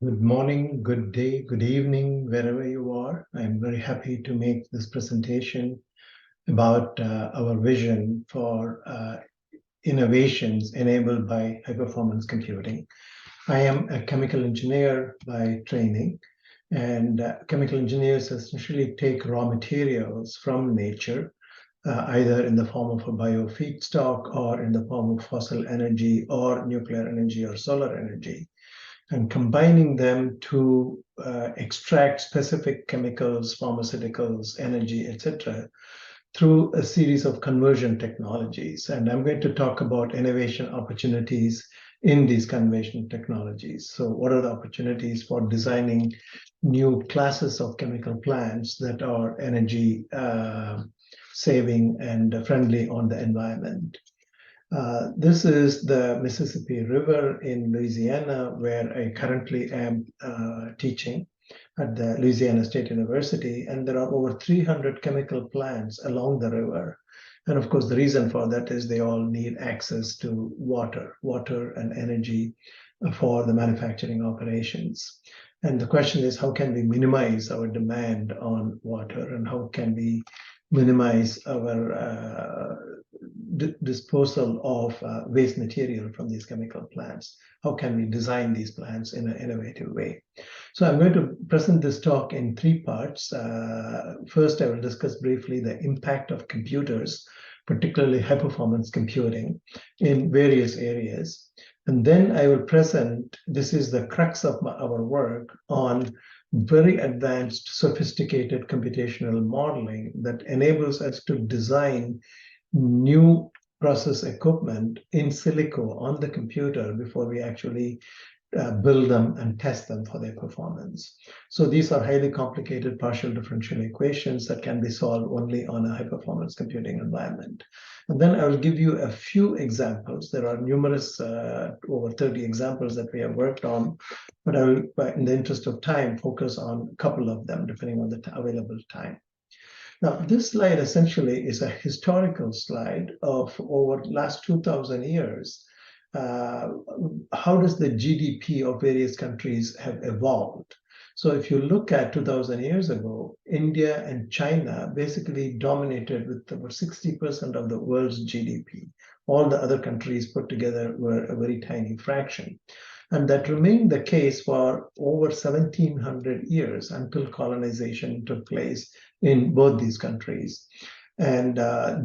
Good morning, good day, good evening, wherever you are. I'm very happy to make this presentation about our vision for innovations enabled by high-performance computing. I am a chemical engineer by training, and chemical engineers essentially take raw materials from nature, either in the form of a biofeedstock or in the form of fossil energy or nuclear energy or solar energy, and combining them to extract specific chemicals, pharmaceuticals, energy, etc., through a series of conversion technologies. And I'm going to talk about innovation opportunities in these conversion technologies. So what are the opportunities for designing new classes of chemical plants that are energy saving and friendly on the environment? This is the Mississippi River in Louisiana, where I currently am teaching at the Louisiana State University, and there are over 300 chemical plants along the river. And of course, the reason for that is they all need access to water and energy for the manufacturing operations. And the question is, how can we minimize our demand on water, and how can we minimize our disposal of waste material from these chemical plants? How can we design these plants in an innovative way? So I'm going to present this talk in three parts. First, I will discuss briefly the impact of computers, particularly high-performance computing, in various areas. And then I will present, this is the crux of our work, on very advanced, sophisticated computational modeling that enables us to design new process equipment in silico on the computer before we actually build them and test them for their performance. So these are highly complicated partial differential equations that can be solved only on a high-performance computing environment. And then I will give you a few examples. There are numerous, over 30 examples that we have worked on, but I will, in the interest of time, focus on a couple of them, depending on the available time. Now, this slide essentially is a historical slide of over the last 2,000 years. How does the GDP of various countries have evolved? So if you look at 2,000 years ago, India and China basically dominated with over 60% of the world's GDP. All the other countries put together were a very tiny fraction. And that remained the case for over 1,700 years until colonization took place in both these countries. And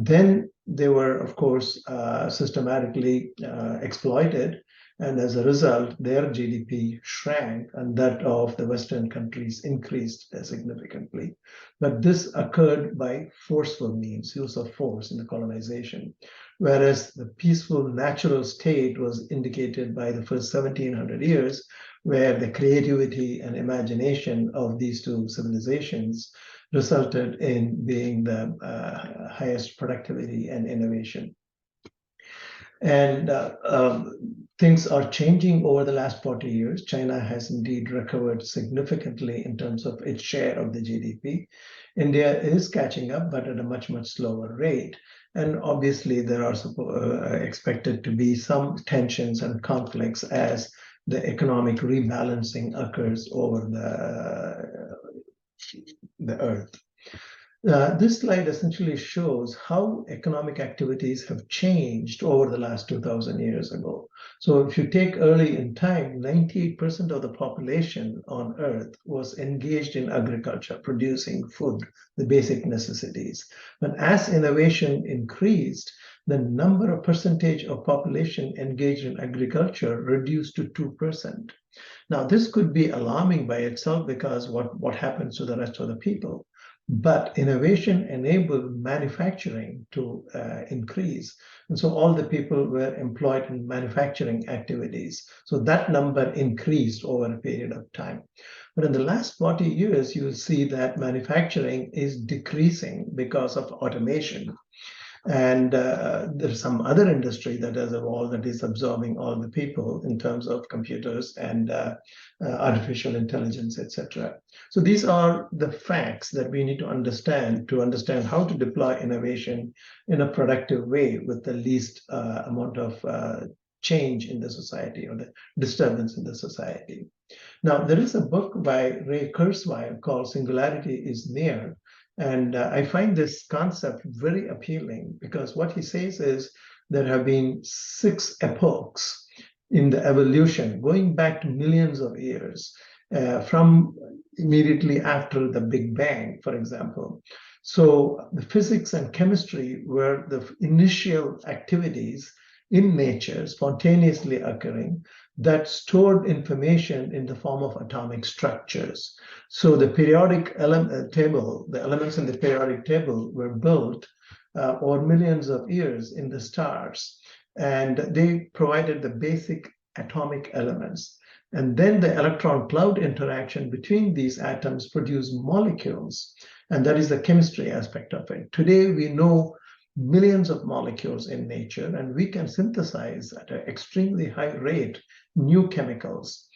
then they were, of course, systematically exploited. And as a result, their GDP shrank and that of the Western countries increased significantly. But this occurred by forceful means, use of force in the colonization, whereas the peaceful natural state was indicated by the first 1,700 years, where the creativity and imagination of these two civilizations resulted in being the highest productivity and innovation. And things are changing over the last 40 years. China has indeed recovered significantly in terms of its share of the GDP. India is catching up, but at a much, much slower rate. And obviously, there are expected to be some tensions and conflicts as the economic rebalancing occurs over the earth. This slide essentially shows how economic activities have changed over the last 2,000 years ago. So if you take early in time, 98% of the population on Earth was engaged in agriculture, producing food, the basic necessities. But as innovation increased, the number of percentage of population engaged in agriculture reduced to 2%. Now, this could be alarming by itself because what happens to the rest of the people? But innovation enabled manufacturing to increase. And so all the people were employed in manufacturing activities. So that number increased over a period of time. But in the last 40 years, you will see that manufacturing is decreasing because of automation. And there's some other industry that has evolved that is absorbing all the people in terms of computers and artificial intelligence, etc. So these are the facts that we need to understand how to deploy innovation in a productive way with the least amount of change in the society or the disturbance in the society. Now, there is a book by Ray Kurzweil called Singularity is Near. And I find this concept very appealing because what he says is there have been 6 epochs in the evolution going back to millions of years from immediately after the Big Bang, for example. So the physics and chemistry were the initial activities in nature spontaneously occurring that stored information in the form of atomic structures. So the periodic table, the elements in the periodic table were built over millions of years in the stars, and they provided the basic atomic elements. And then the electron cloud interaction between these atoms produced molecules, and that is the chemistry aspect of it. Today, we know millions of molecules in nature, and we can synthesize at an extremely high rate new chemicals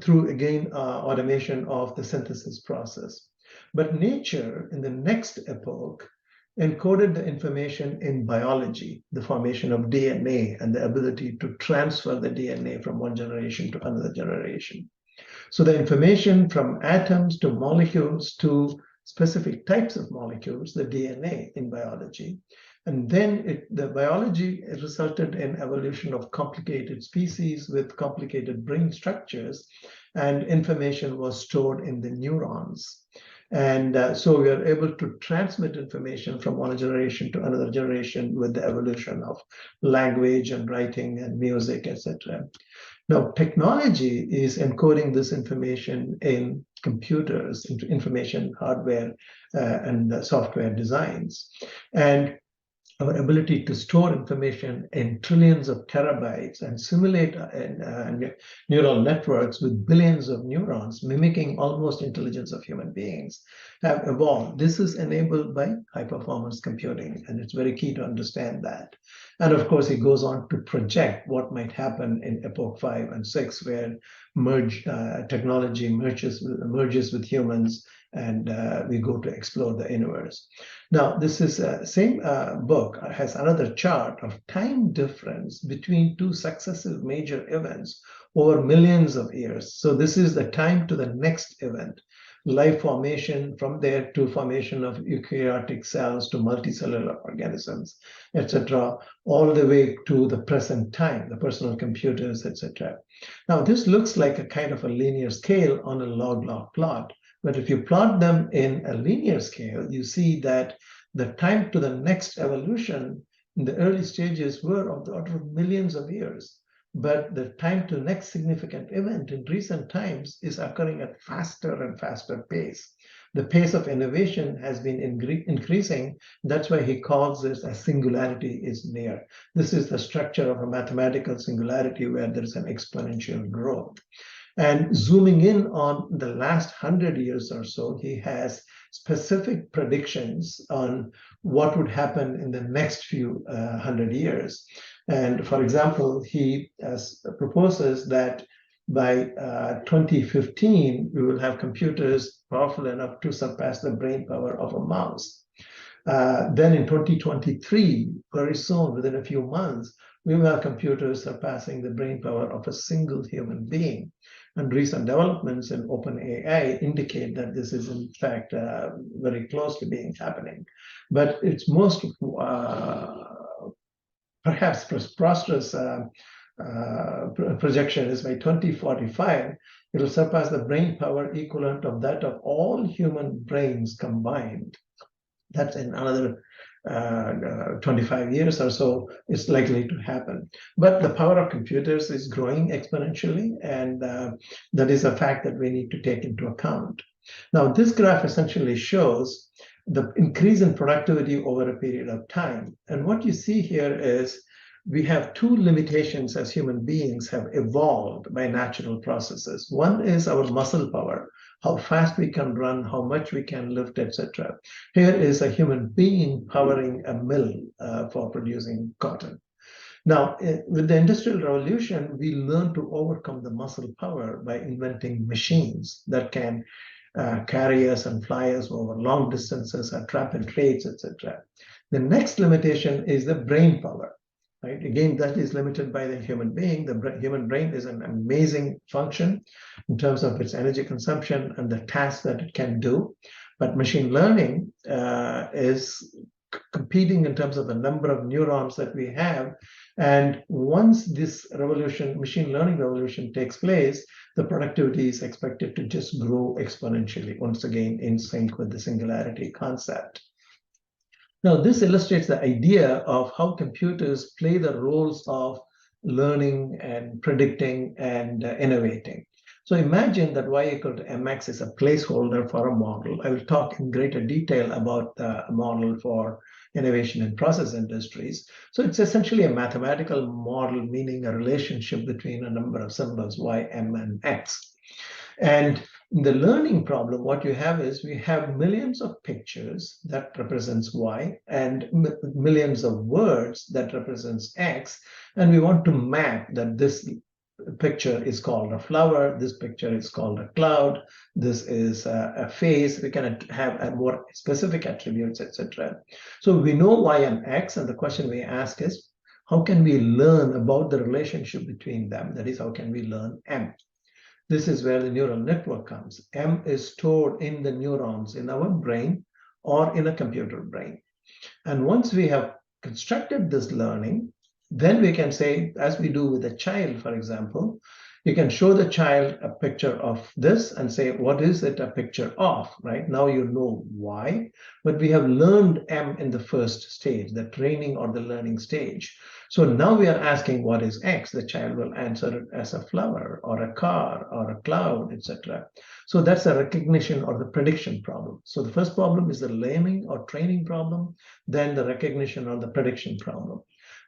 through, again, automation of the synthesis process. But nature, in the next epoch, encoded the information in biology, the formation of DNA and the ability to transfer the DNA from one generation to another generation. So the information from atoms to molecules to specific types of molecules, the DNA in biology. And then the biology resulted in evolution of complicated species with complicated brain structures, and information was stored in the neurons. And so we are able to transmit information from one generation to another generation with the evolution of language and writing and music, etc. Now, technology is encoding this information in computers, into information hardware and software designs. And our ability to store information in trillions of terabytes and simulate neural networks with billions of neurons, mimicking almost intelligence of human beings, have evolved. This is enabled by high-performance computing, and it's very key to understand that. And of course, it goes on to project what might happen in Epoch 5 and 6, where technology merges with humans, and we go to explore the universe. Now, this is same book has another chart of time difference between 2 successive major events over millions of years. So this is the time to the next event, life formation, from there to formation of eukaryotic cells to multicellular organisms, etc., all the way to the present time, the personal computers, etc. Now, this looks like a kind of a linear scale on a log-log plot. But if you plot them in a linear scale, you see that the time to the next evolution in the early stages were of the order of millions of years. But the time to the next significant event in recent times is occurring at faster and faster pace. The pace of innovation has been increasing. That's why he calls this a singularity is near. This is the structure of a mathematical singularity where there is an exponential growth. And zooming in on the last 100 years or so, he has specific predictions on what would happen in the next few 100 years. And for example, he proposes that by 2015, we will have computers powerful enough to surpass the brain power of a mouse. Then in 2023, very soon, within a few months, we will have computers surpassing the brain power of a single human being. And recent developments in OpenAI indicate that this is in fact very close to being happening. But its most perhaps prosperous projection is by 2045, it will surpass the brain power equivalent of that of all human brains combined. That's in another 25 years or so, it's likely to happen. But the power of computers is growing exponentially, and that is a fact that we need to take into account. Now, this graph essentially shows the increase in productivity over a period of time. And what you see here is we have 2 limitations as human beings have evolved by natural processes. One is our muscle power, how fast we can run, how much we can lift, etc. Here is a human being powering a mill for producing cotton. Now, with the Industrial Revolution, we learned to overcome the muscle power by inventing machines that can carry us and fly us over long distances at rapid rates, etc. The next limitation is the brain power. right? Again, that is limited by the human being. The human brain is an amazing function in terms of its energy consumption and the tasks that it can do. But machine learning is competing in terms of the number of neurons that we have. And once this revolution, machine learning revolution takes place, the productivity is expected to just grow exponentially, once again in sync with the singularity concept. Now, this illustrates the idea of how computers play the roles of learning and predicting and innovating. So imagine that y equal to mx is a placeholder for a model. I will talk in greater detail about the model for innovation in process industries. So it's essentially a mathematical model, meaning a relationship between a number of symbols, y, m, and x. And in the learning problem, what you have is we have millions of pictures that represents Y and millions of words that represents X. And we want to map that this picture is called a flower, this picture is called a cloud, this is a face. We can have a more specific attributes, etc. So we know Y and X, and the question we ask is, how can we learn about the relationship between them? That is, how can we learn M? This is where the neural network comes. M is stored in the neurons in our brain or in a computer brain. And once we have constructed this learning, then we can say, as we do with a child, for example, you can show the child a picture of this and say, what is it a picture of, right? Now you know why, but we have learned M in the first stage, the training or the learning stage. So now we are asking what is X? The child will answer it as a flower or a car or a cloud, etc. So that's a recognition or the prediction problem. So the first problem is the learning or training problem, then the recognition or the prediction problem.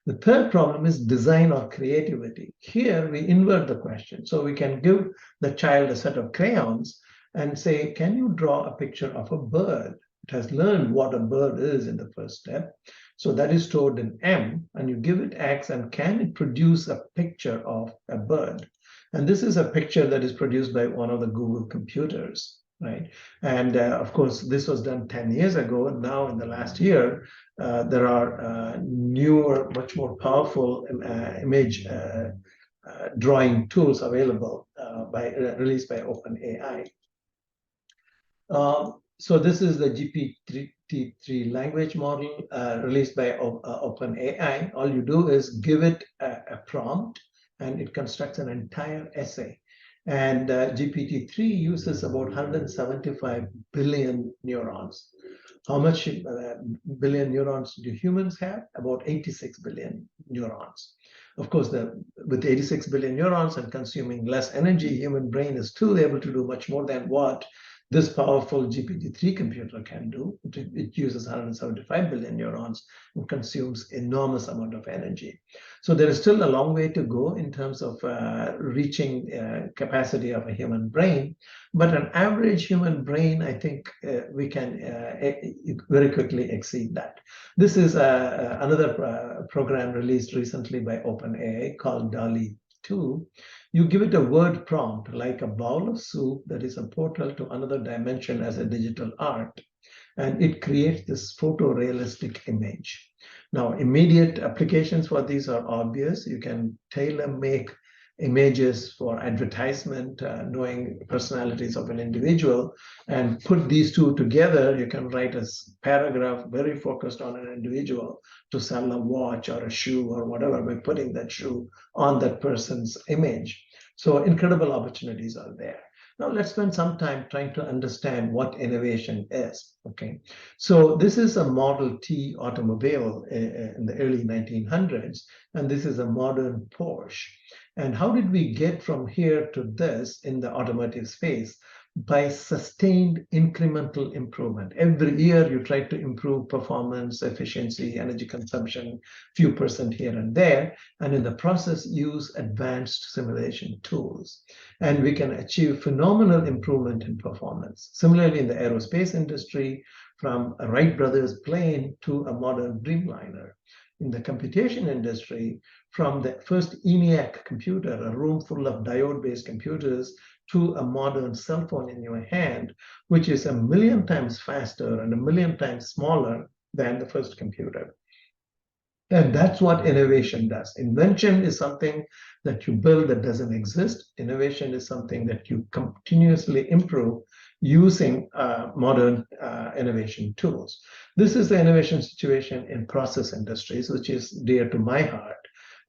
The third problem is design or creativity. Here we invert the question. So we can give the child a set of crayons and say, can you draw a picture of a bird? It has learned what a bird is in the first step. So that is stored in M, and you give it X, and can it produce a picture of a bird? And this is a picture that is produced by one of the Google computers, right? And of course, this was done 10 years ago. And now in the last year, there are newer, much more powerful image drawing tools available released by OpenAI. So this is the GPT-3 language model released by OpenAI. All you do is give it a prompt, and it constructs an entire essay. And GPT-3 uses about 175 billion neurons. How much billion neurons do humans have? About 86 billion neurons. Of course, with 86 billion neurons and consuming less energy, human brain is still able to do much more than what this powerful GPT-3 computer can do. It uses 175 billion neurons and consumes enormous amount of energy. So there is still a long way to go in terms of reaching capacity of a human brain. But an average human brain, I think we can very quickly exceed that. This is another program released recently by OpenAI called DALL-E 2. You give it a word prompt like a bowl of soup that is a portal to another dimension as a digital art, and it creates this photorealistic image. Now, immediate applications for these are obvious. You can tailor make images for advertisement, knowing personalities of an individual, and put these two together. You can write a paragraph very focused on an individual to sell a watch or a shoe or whatever by putting that shoe on that person's image. So incredible opportunities are there. Now let's spend some time trying to understand what innovation is. Okay, so this is a Model T automobile in the early 1900s, and this is a modern Porsche. And how did we get from here to this in the automotive space? By sustained incremental improvement. Every year you try to improve performance, efficiency, energy consumption, few percent here and there, and in the process use advanced simulation tools. And we can achieve phenomenal improvement in performance. Similarly, in the aerospace industry, from a Wright brothers plane to a modern Dreamliner. In the computation industry, from the first ENIAC computer, a room full of diode-based computers, to a modern cell phone in your hand, which is 1,000,000 times faster and 1,000,000 times smaller than the first computer. And that's what innovation does. Invention is something that you build that doesn't exist. Innovation is something that you continuously improve using modern innovation tools. This is the innovation situation in process industries, which is dear to my heart.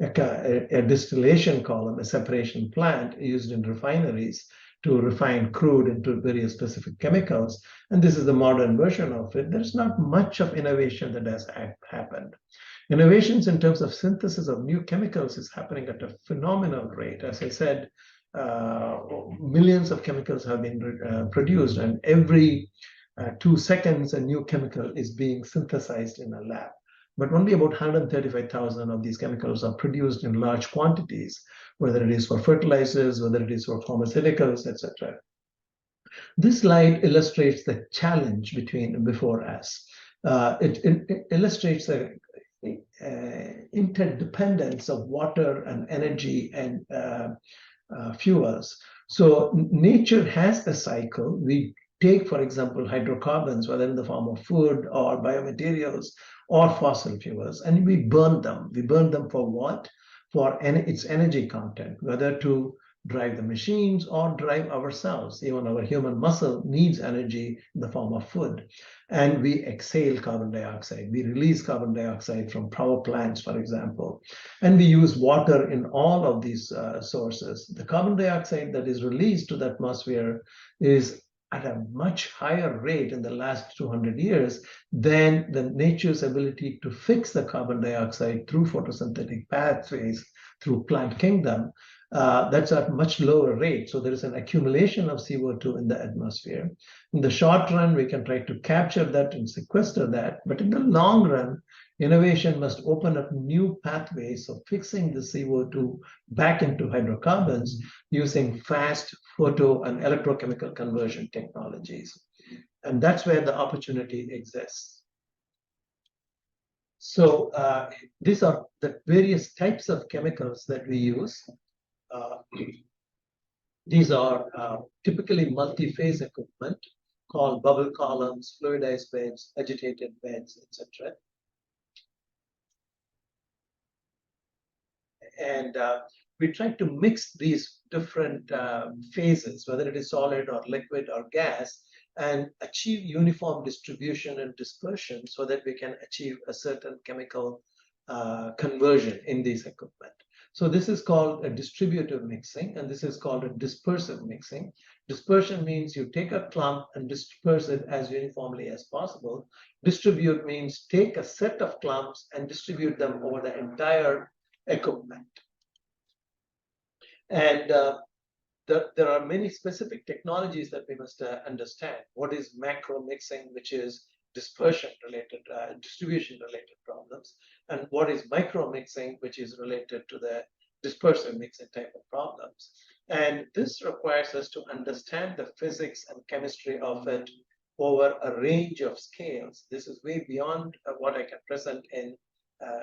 A distillation column, a separation plant used in refineries to refine crude into various specific chemicals. And this is the modern version of it. There's not much of innovation that has happened. Innovations in terms of synthesis of new chemicals is happening at a phenomenal rate. As I said, millions of chemicals have been produced, and every 2 seconds, a new chemical is being synthesized in a lab. But only about 135,000 of these chemicals are produced in large quantities, whether it is for fertilizers, whether it is for pharmaceuticals, etc. This slide illustrates the challenge before us. It illustrates the interdependence of water and energy and fuels. So nature has a cycle. We take, for example, hydrocarbons, whether in the form of food or biomaterials or fossil fuels, and we burn them. We burn them for what? For its energy content, whether to drive the machines or drive ourselves. Even our human muscle needs energy in the form of food. And we exhale carbon dioxide. We release carbon dioxide from power plants, for example. And we use water in all of these sources. The carbon dioxide that is released to the atmosphere is at a much higher rate in the last 200 years than the nature's ability to fix the carbon dioxide through photosynthetic pathways through plant kingdom. That's at much lower rate. So there is an accumulation of CO2 in the atmosphere. In the short run, we can try to capture that and sequester that. But in the long run, innovation must open up new pathways of fixing the CO2 back into hydrocarbons using fast photo and electrochemical conversion technologies. And that's where the opportunity exists. So these are the various types of chemicals that we use. These are typically multi-phase equipment called bubble columns, fluidized beds, agitated beds, etc. And we try to mix these different phases, whether it is solid or liquid or gas, and achieve uniform distribution and dispersion so that we can achieve a certain chemical conversion in these equipment. So this is called a distributive mixing, and this is called a dispersive mixing. Dispersion means you take a clump and disperse it as uniformly as possible. Distribute means take a set of clumps and distribute them over the entire equipment. And there are many specific technologies that we must understand. What is macro mixing, which is dispersion related, distribution related problems, and what is micro mixing, which is related to the dispersive mixing type of problems. And this requires us to understand the physics and chemistry of it over a range of scales. This is way beyond what I can present in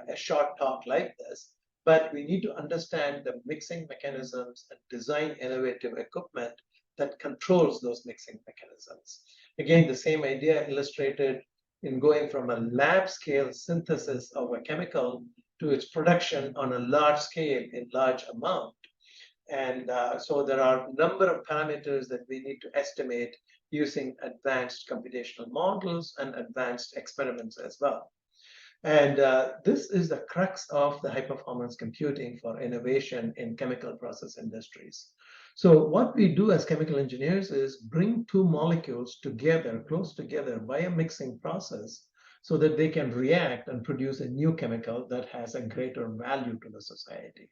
a short talk like this. But we need to understand the mixing mechanisms and design innovative equipment that controls those mixing mechanisms. Again, the same idea illustrated in going from a lab scale synthesis of a chemical to its production on a large scale in large amount. And so there are a number of parameters that we need to estimate using advanced computational models and advanced experiments as well. And this is the crux of the high-performance computing for innovation in chemical process industries. So what we do as chemical engineers is bring two molecules together, close together by a mixing process so that they can react and produce a new chemical that has a greater value to the society.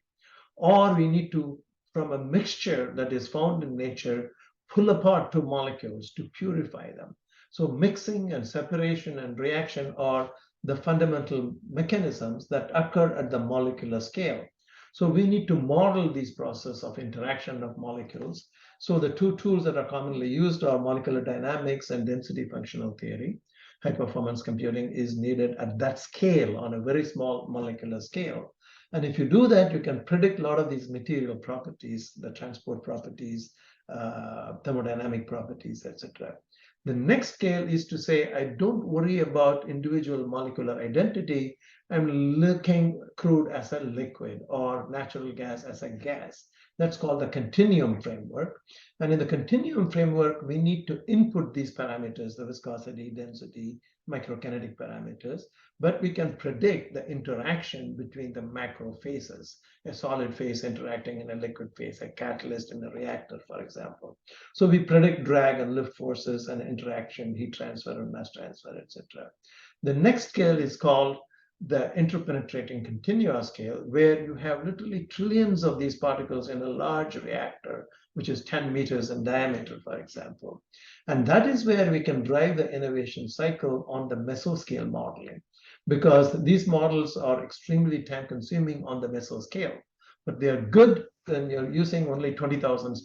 Or we need to, from a mixture that is found in nature, pull apart two molecules to purify them. So mixing and separation and reaction are the fundamental mechanisms that occur at the molecular scale. So we need to model these processes of interaction of molecules. So the two tools that are commonly used are molecular dynamics and density functional theory. High performance computing is needed at that scale, on a very small molecular scale. And if you do that, you can predict a lot of these material properties, the transport properties, thermodynamic properties, etc. The next scale is to say, I don't worry about individual molecular identity. I'm looking crude as a liquid or natural gas as a gas. That's called the continuum framework. And in the continuum framework, we need to input these parameters, the viscosity, density, microkinetic parameters, but we can predict the interaction between the macro phases, a solid phase interacting in a liquid phase, a catalyst in a reactor, for example. So we predict drag and lift forces and interaction, heat transfer and mass transfer, etc. The next scale is called the interpenetrating continua scale, where you have literally trillions of these particles in a large reactor, which is 10 meters in diameter, for example. And that is where we can drive the innovation cycle on the mesoscale modeling, because these models are extremely time consuming on the mesoscale, but they are good when you're using only 20,000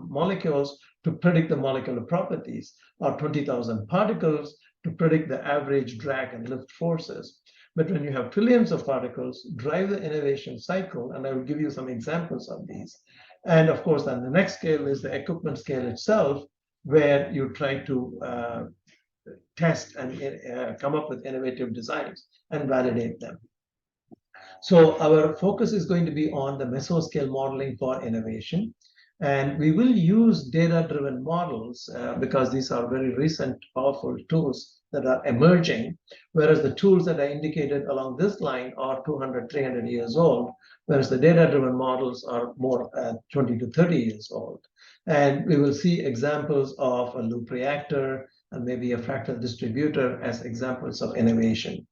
molecules to predict the molecular properties, or 20,000 particles to predict the average drag and lift forces. But when you have trillions of particles, drive the innovation cycle, and I will give you some examples of these. And of course, then the next scale is the equipment scale itself, where you try to test and come up with innovative designs and validate them. So our focus is going to be on the mesoscale modeling for innovation. And we will use data-driven models because these are very recent, powerful tools that are emerging, whereas the tools that I indicated along this line are 200, 300 years old, whereas the data-driven models are more 20 to 30 years old. And we will see examples of a loop reactor and maybe a fractal distributor as examples of innovation.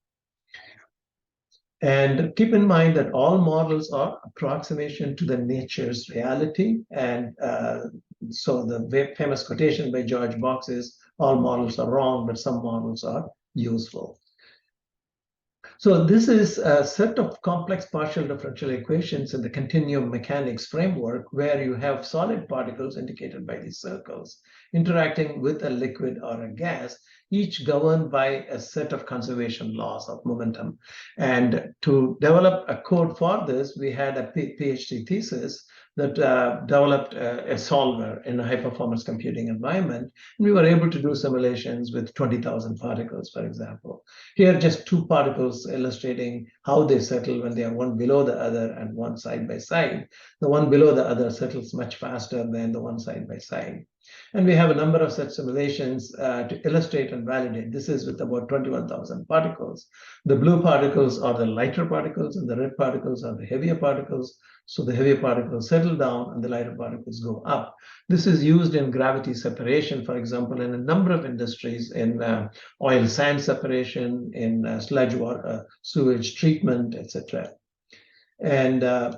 And keep in mind that all models are approximation to the nature's reality. And so the famous quotation by George Box is, all models are wrong, but some models are useful. So this is a set of complex partial differential equations in the continuum mechanics framework, where you have solid particles indicated by these circles interacting with a liquid or a gas, each governed by a set of conservation laws of momentum. And to develop a code for this, we had a PhD thesis that developed a solver in a high-performance computing environment. And we were able to do simulations with 20,000 particles, for example. Here, just two particles illustrating how they settle when they are one below the other and one side by side. The one below the other settles much faster than the one side by side. And we have a number of such simulations to illustrate and validate. This is with about 21,000 particles. The blue particles are the lighter particles, and the red particles are the heavier particles. So the heavier particles settle down and the lighter particles go up. This is used in gravity separation, for example, in a number of industries, in oil sand separation, in sludge water, sewage treatment, etc. And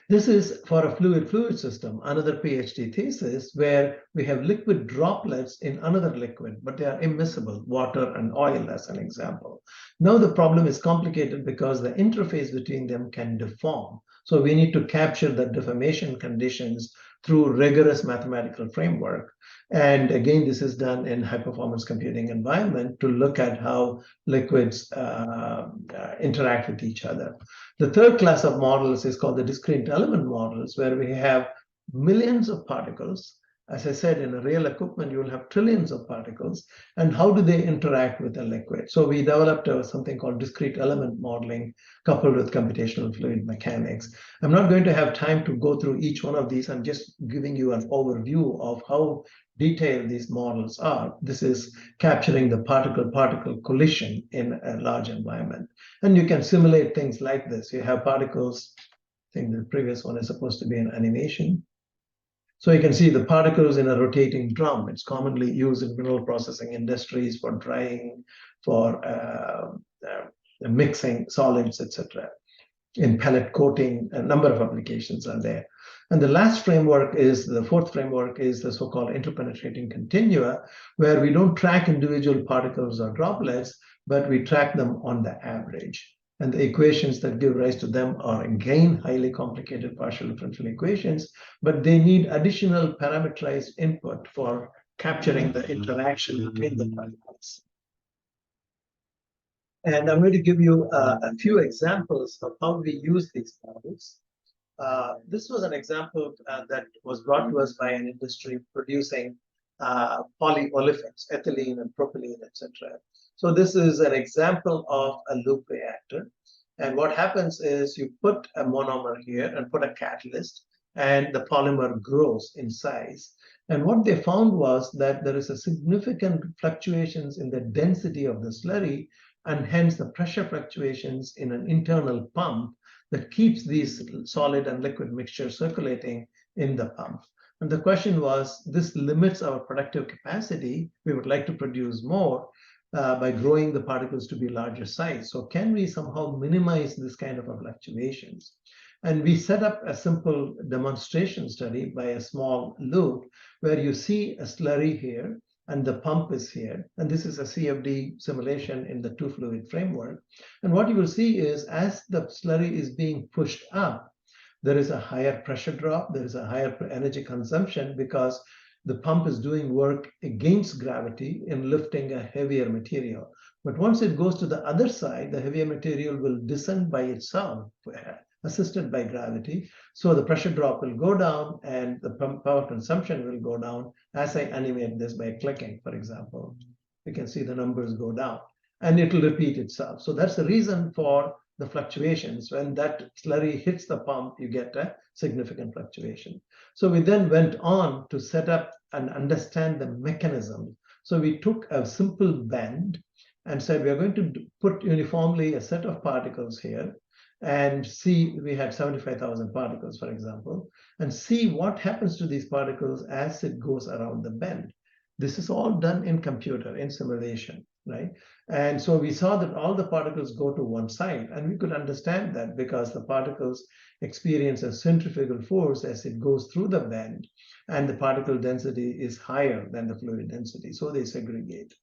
this is for a fluid system, another PhD thesis, where we have liquid droplets in another liquid, but they are immiscible, water and oil as an example. Now the problem is complicated because the interface between them can deform. So we need to capture the deformation conditions through rigorous mathematical framework. And again, this is done in high-performance computing environment to look at how liquids interact with each other. The third class of models is called the discrete element models, where we have millions of particles. As I said, in a real equipment, you will have trillions of particles. And how do they interact with a liquid? So we developed something called discrete element modeling coupled with computational fluid mechanics. I'm not going to have time to go through each one of these. I'm just giving you an overview of how detailed these models are. This is capturing the particle-particle collision in a large environment. And you can simulate things like this. You have particles. I think the previous one is supposed to be an animation. So you can see the particles in a rotating drum. It's commonly used in mineral processing industries for drying, for mixing solids, etc. In pellet coating, a number of applications are there. And the last framework is, the fourth framework is the so-called interpenetrating continua, where we don't track individual particles or droplets, but we track them on the average. And the equations that give rise to them are, again, highly complicated partial differential equations, but they need additional parameterized input for capturing the interaction between the particles. And I'm going to give you a few examples of how we use these models. This was an example that was brought to us by an industry producing polyolefins, ethylene and propylene, etc. So this is an example of a loop reactor. And what happens is you put a monomer here and put a catalyst, and the polymer grows in size. And what they found was that there is a significant fluctuations in the density of the slurry, and hence the pressure fluctuations in an internal pump that keeps these solid and liquid mixtures circulating in the pump. And the question was, this limits our productive capacity. We would like to produce more by growing the particles to be larger size. So can we somehow minimize this kind of fluctuations? And we set up a simple demonstration study by a small loop where you see a slurry here and the pump is here. And this is a CFD simulation in the two fluid framework. And what you will see is as the slurry is being pushed up, there is a higher pressure drop, there is a higher energy consumption because the pump is doing work against gravity in lifting a heavier material. But once it goes to the other side, the heavier material will descend by itself, assisted by gravity. So the pressure drop will go down and the pump power consumption will go down as I animate this by clicking, for example. You can see the numbers go down and it will repeat itself. So that's the reason for the fluctuations. When that slurry hits the pump, you get a significant fluctuation. So we then went on to set up and understand the mechanism. So we took a simple bend and said we are going to put uniformly a set of particles here and see, we had 75,000 particles, for example, and see what happens to these particles as it goes around the bend. This is all done in computer, in simulation, right? And so we saw that all the particles go to one side, and we could understand that because the particles experience a centrifugal force as it goes through the bend, and the particle density is higher than the fluid density, so they segregate.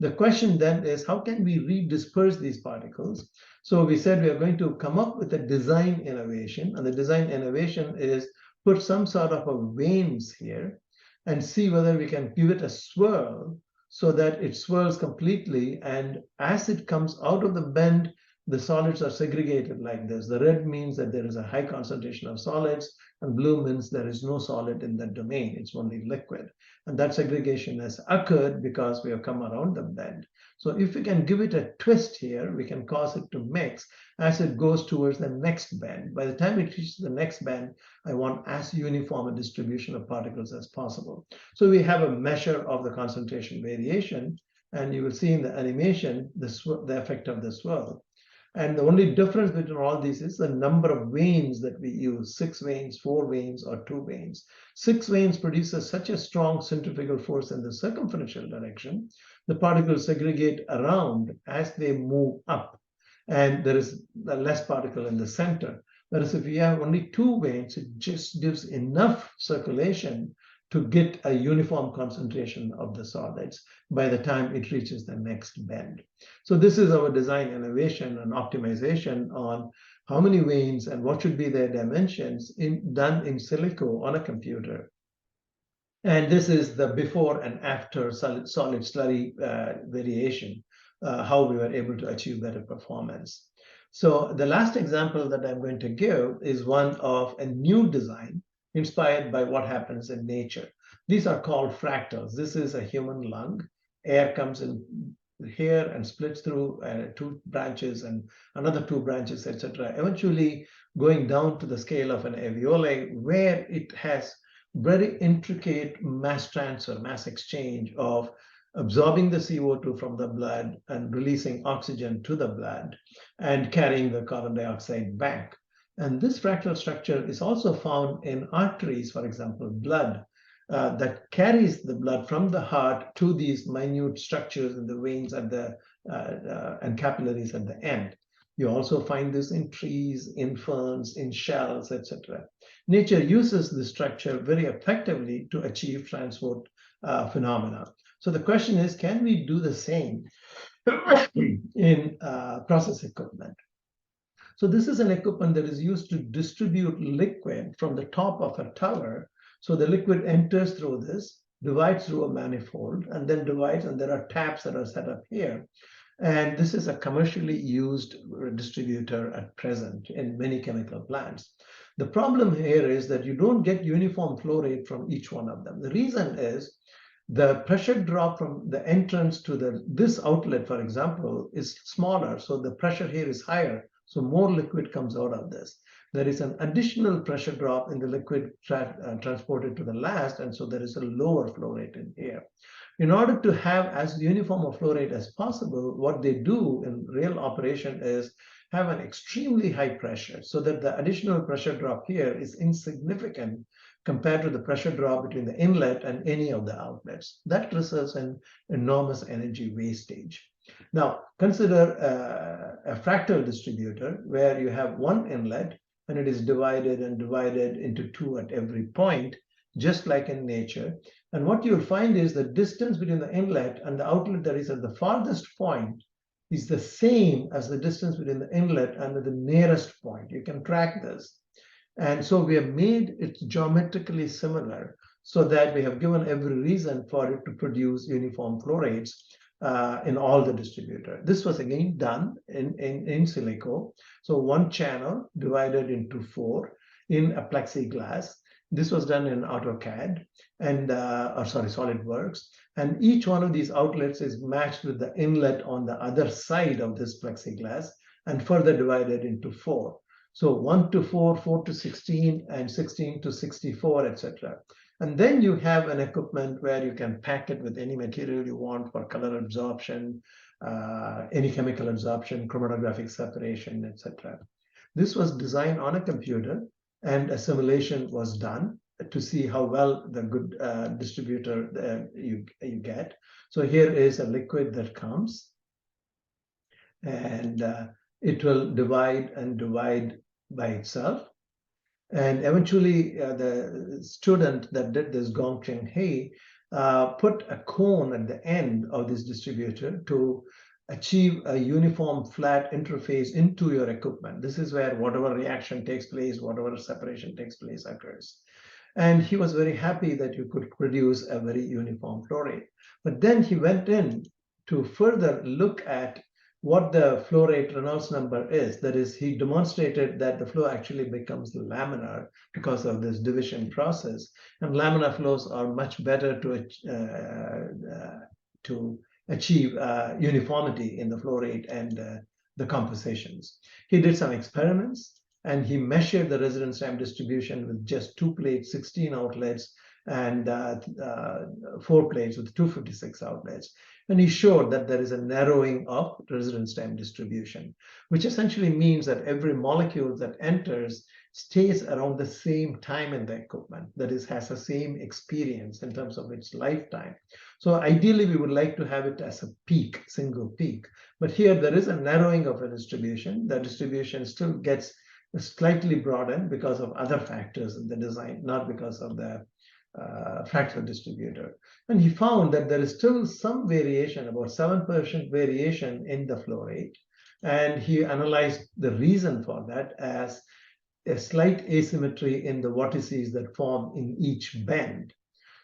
The question then is, how can we redisperse these particles? So we said we are going to come up with a design innovation, and the design innovation is put some sort of a vanes here and see whether we can give it a swirl so that it swirls completely, and as it comes out of the bend, the solids are segregated like this. The red means that there is a high concentration of solids, and blue means there is no solid in that domain, it's only liquid. And that segregation has occurred because we have come around the bend. So if we can give it a twist here, we can cause it to mix as it goes towards the next bend. By the time it reaches the next bend, I want as uniform a distribution of particles as possible. So we have a measure of the concentration variation, and you will see in the animation the effect of the swirl. And the only difference between all these is the number of vanes that we use, 6 vanes, 4 vanes, or 2 vanes. 6 vanes produces such a strong centrifugal force in the circumferential direction, the particles segregate around as they move up, and there is less particle in the center. Whereas if you have only 2 vanes, it just gives enough circulation to get a uniform concentration of the solids by the time it reaches the next bend. So this is our design innovation and optimization on how many vanes and what should be their dimensions done in silico on a computer. And this is the before and after solid slurry variation, how we were able to achieve better performance. So the last example that I'm going to give is one of a new design inspired by what happens in nature. These are called fractals. This is a human lung. Air comes in here and splits through 2 branches and another 2 branches, etc., eventually going down to the scale of an alveoli, where it has very intricate mass transfer, mass exchange of absorbing the CO2 from the blood and releasing oxygen to the blood and carrying the carbon dioxide back. And this fractal structure is also found in arteries, for example, blood that carries the blood from the heart to these minute structures in the veins at the and capillaries at the end. You also find this in trees, in ferns, in shells, etc. Nature uses this structure very effectively to achieve transport phenomena. So the question is, can we do the same in process equipment? So this is an equipment that is used to distribute liquid from the top of a tower. So the liquid enters through this, divides through a manifold, and then divides, and there are taps that are set up here. And this is a commercially used distributor at present in many chemical plants. The problem here is that you don't get uniform flow rate from each one of them. The reason is the pressure drop from the entrance to this outlet, for example, is smaller. So the pressure here is higher. So more liquid comes out of this. There is an additional pressure drop in the liquid transported to the last. And so there is a lower flow rate in here. In order to have as uniform a flow rate as possible, what they do in real operation is have an extremely high pressure so that the additional pressure drop here is insignificant compared to the pressure drop between the inlet and any of the outlets. That results in enormous energy wastage. Now, consider a fractal distributor where you have one inlet and it is divided and divided into two at every point, just like in nature. And what you'll find is the distance between the inlet and the outlet that is at the farthest point is the same as the distance between the inlet and the nearest point. You can track this. And so we have made it geometrically similar so that we have given every reason for it to produce uniform flow rates in all the distributor. This was again done in silico. So one channel divided into four in a plexiglass. This was done in AutoCAD and, or sorry, SolidWorks. And each one of these outlets is matched with the inlet on the other side of this plexiglass and further divided into four. So 1 to 4, 4 to 16, and 16 to 64, etc. And then you have an equipment where you can pack it with any material you want for color absorption, any chemical absorption, chromatographic separation, etc. This was designed on a computer, and a simulation was done to see how well the good distributor you get. So here is a liquid that comes, and it will divide and divide by itself. And eventually, the student that did this, Gong Cheng Hei, put a cone at the end of this distributor to achieve a uniform flat interface into your equipment. This is where whatever reaction takes place, whatever separation takes place occurs. And he was very happy that you could produce a very uniform flow rate. But then he went in to further look at what the flow rate Reynolds number is. That is, he demonstrated that the flow actually becomes laminar because of this division process. And laminar flows are much better to achieve uniformity in the flow rate and the compositions. He did some experiments and he measured the residence time distribution with just 2 plates, 16 outlets, and 4 plates with 256 outlets. And he showed that there is a narrowing of residence time distribution, which essentially means that every molecule that enters stays around the same time in the equipment, that is, has the same experience in terms of its lifetime. So ideally, we would like to have it as a peak, single peak. But here there is a narrowing of a distribution. The distribution still gets slightly broadened because of other factors in the design, not because of the fractal distributor. And he found that there is still some variation, about 7% variation in the flow rate. And he analyzed the reason for that as a slight asymmetry in the vortices that form in each bend.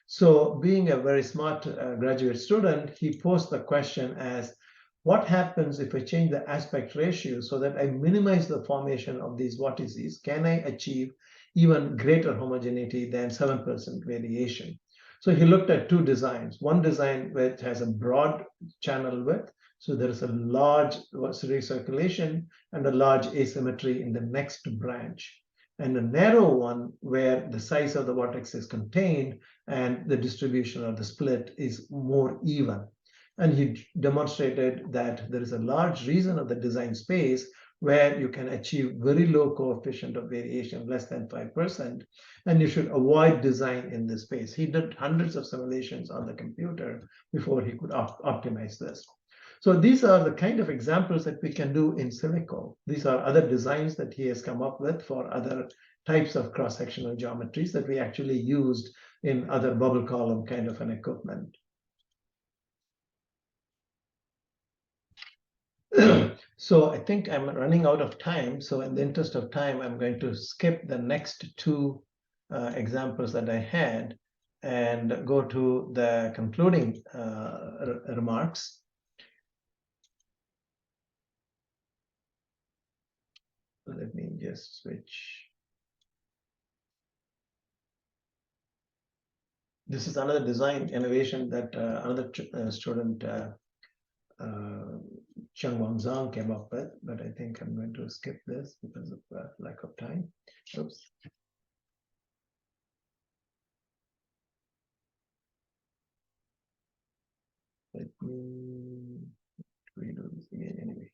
So being a very smart graduate student, he posed the question as, what happens if I change the aspect ratio so that I minimize the formation of these vortices? Can I achieve even greater homogeneity than 7% variation? So he looked at two designs. One design which has a broad channel width, so there is a large recirculation and a large asymmetry in the next branch, and a narrow one where the size of the vortex is contained and the distribution or the split is more even. And he demonstrated that there is a large region of the design space where you can achieve very low coefficient of variation, less than 5%, and you should avoid design in this space. He did hundreds of simulations on the computer before he could optimize this. So these are the kind of examples that we can do in silico. These are other designs that he has come up with for other types of cross-sectional geometries that we actually used in other bubble column kind of an equipment. So I think I'm running out of time. So in the interest of time, I'm going to skip the next two examples that I had and go to the concluding remarks. Let me just switch. this is another design innovation that another student, Cheng Wang Zhang, came up with, but I think I'm going to skip this because of lack of time. Oops. Let me redo this again anyway.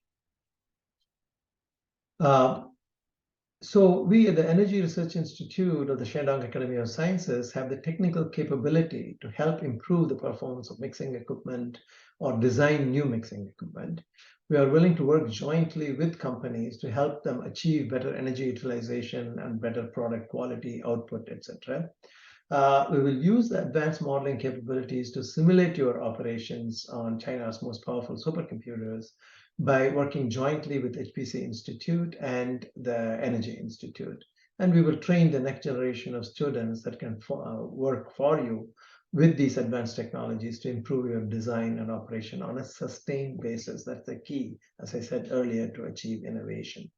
So we at the Energy Research Institute of the Shandong Academy of Sciences have the technical capability to help improve the performance of mixing equipment or design new mixing equipment. We are willing to work jointly with companies to help them achieve better energy utilization and better product quality, output, etc. We will use the advanced modeling capabilities to simulate your operations on China's most powerful supercomputers by working jointly with HPC Institute and the Energy Institute. And we will train the next generation of students that can work for you with these advanced technologies to improve your design and operation on a sustained basis. That's the key, as I said earlier, to achieve innovation.